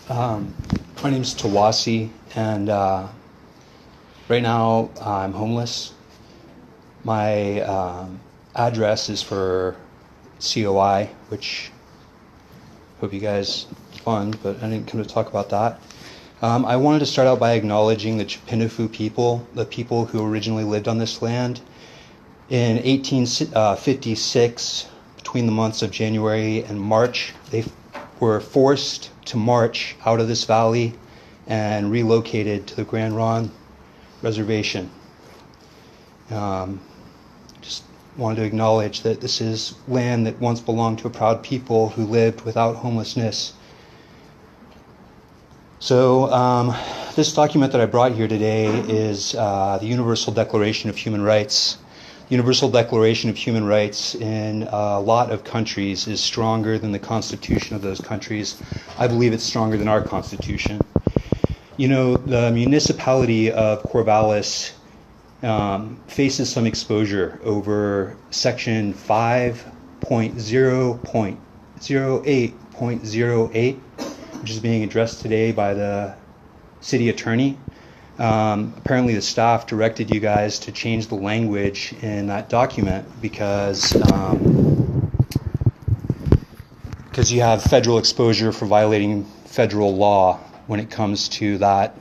My name is Tawasi, and right now I'm homeless. My address is for COI, which hope you guys fund, but I didn't come to talk about that. I wanted to start out by acknowledging the Chipindafu people, the people who originally lived on this land. In 1856, between the months of January and March, they were forced to march out of this valley and relocated to the Grand Ronde Reservation. Just wanted to acknowledge that this is land that once belonged to a proud people who lived without homelessness. So this document that I brought here today is the Universal Declaration of Human Rights. The Universal Declaration of Human Rights in a lot of countries is stronger than the Constitution of those countries. I believe it's stronger than our Constitution. You know, the municipality of Corvallis faces some exposure over Section 5.0.08.08, which is being addressed today by the city attorney. Apparently the staff directed you guys to change the language in that document because you have federal exposure for violating federal law when it comes to that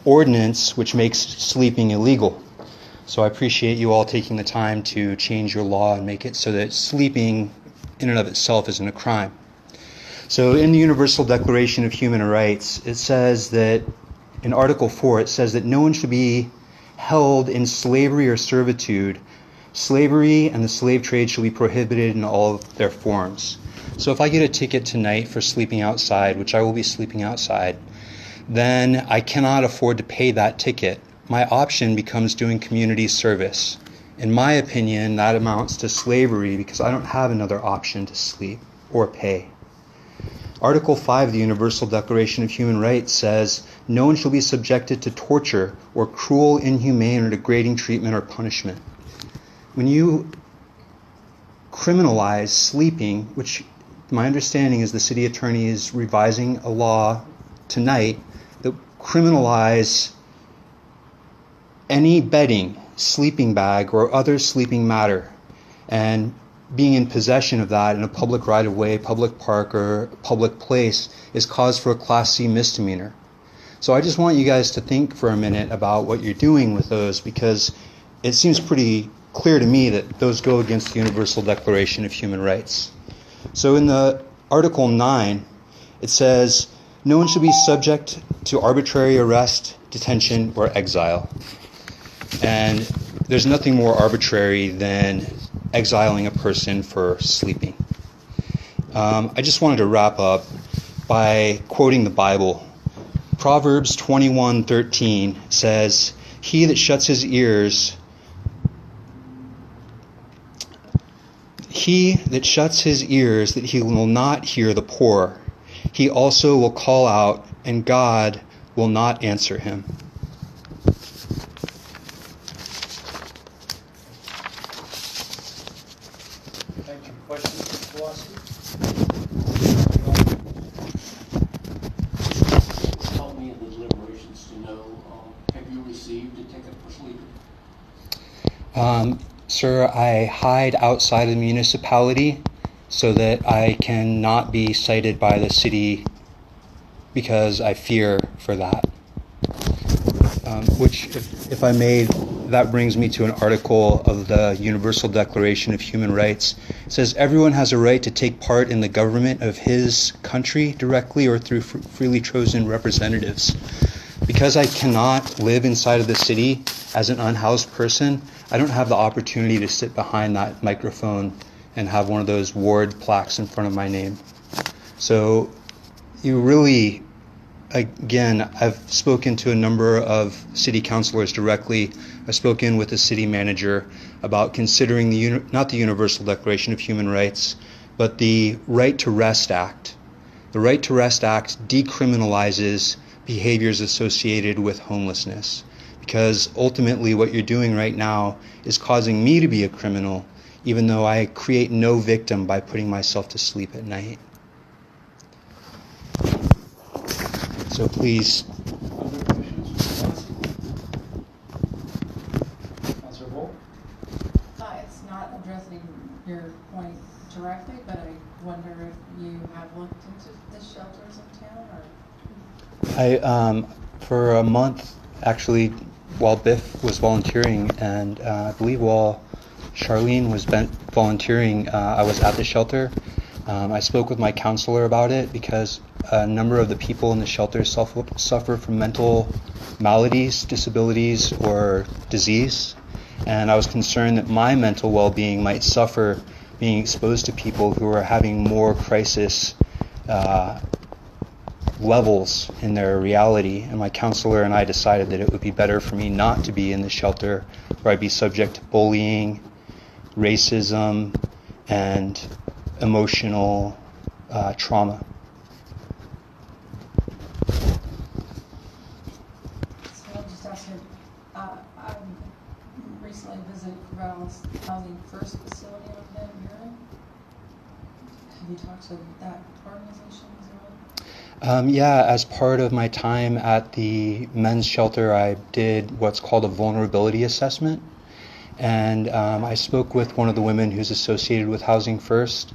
ordinance, which makes sleeping illegal. So I appreciate you all taking the time to change your law and make it so that sleeping in and of itself isn't a crime. So in the Universal Declaration of Human Rights, it says that in Article 4, it says that no one should be held in slavery or servitude. Slavery and the slave trade shall be prohibited in all of their forms. So if I get a ticket tonight for sleeping outside, which I will be sleeping outside, then I cannot afford to pay that ticket. My option becomes doing community service. In my opinion, that amounts to slavery because I don't have another option to sleep or pay. Article 5 of the Universal Declaration of Human Rights says, no one shall be subjected to torture or cruel, inhumane, or degrading treatment or punishment. When you criminalize sleeping, which my understanding is the city attorney is revising a law tonight that criminalize any bedding, sleeping bag, or other sleeping matter, and being in possession of that in a public right-of-way, public park, or public place is cause for a Class C misdemeanor. So I just want you guys to think for a minute about what you're doing with those, because it seems pretty clear to me that those go against the Universal Declaration of Human Rights. So in the Article 9, it says, no one should be subject to arbitrary arrest, detention, or exile. And there's nothing more arbitrary than exiling a person for sleeping. I just wanted to wrap up by quoting the Bible. Proverbs 21:13 says, he that shuts his ears that he will not hear the poor, he also will call out, and God will not answer him. Thank you. Questions, Mr. Kowalski? Help me in the deliberations to know, have you received a ticket for sleeping? Sir, I hide outside of the municipality so that I cannot be cited by the city because I fear for that. Which, if I may, that brings me to an article of the Universal Declaration of Human Rights. It says, everyone has a right to take part in the government of his country directly or through freely chosen representatives. Because I cannot live inside of the city as an unhoused person, I don't have the opportunity to sit behind that microphone and have one of those ward plaques in front of my name. So you really, again, I've spoken to a number of city councilors directly. I've spoken with the city manager about considering not the Universal Declaration of Human Rights, but the Right to Rest Act. The Right to Rest Act decriminalizes behaviors associated with homelessness, because ultimately what you're doing right now is causing me to be a criminal. even though I create no victim by putting myself to sleep at night. So please. Other questions for Councilor Bolt? It's not addressing your point directly, but I wonder if you have looked into the shelters in town, or? For a month, actually, while Biff was volunteering, and I believe while Charlene was volunteering, I was at the shelter. I spoke with my counselor about it because a number of the people in the shelter suffer from mental maladies, disabilities, or disease. And I was concerned that my mental well-being might suffer being exposed to people who are having more crisis levels in their reality. And my counselor and I decided that it would be better for me not to be in the shelter where I'd be subject to bullying, racism, and emotional trauma. So I'll just ask you, I recently visited Corvallis Housing First facility on Van Buren. Have you talked to that organization as well? Yeah, as part of my time at the men's shelter, I did what's called a vulnerability assessment. And I spoke with one of the women who's associated with Housing First.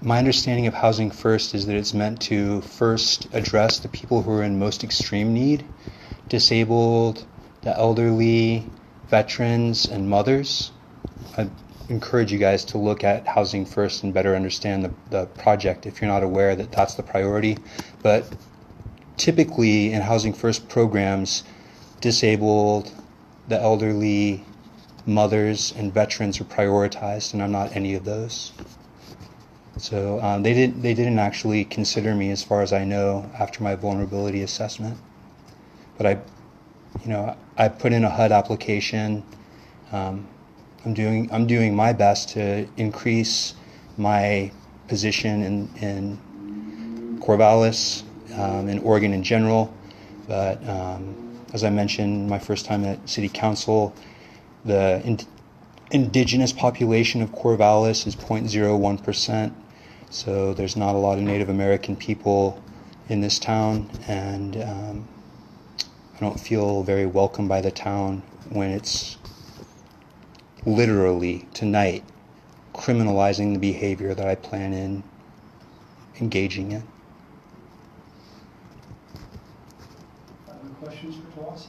My understanding of Housing First is that it's meant to first address the people who are in most extreme need: disabled, the elderly, veterans, and mothers. I encourage you guys to look at Housing First and better understand the project if you're not aware that that's the priority. But typically in Housing First programs, disabled, the elderly, mothers, and veterans are prioritized, and I'm not any of those. So they didn't actually consider me, as far as I know, after my vulnerability assessment. But I put in a HUD application. I'm doing my best to increase my position in Corvallis, in Oregon in general. But as I mentioned, my first time at City Council, the indigenous population of Corvallis is 0.01%. So there's not a lot of Native American people in this town, and I don't feel very welcome by the town when it's literally tonight criminalizing the behavior that I plan in engaging in. Other questions for Tawasi?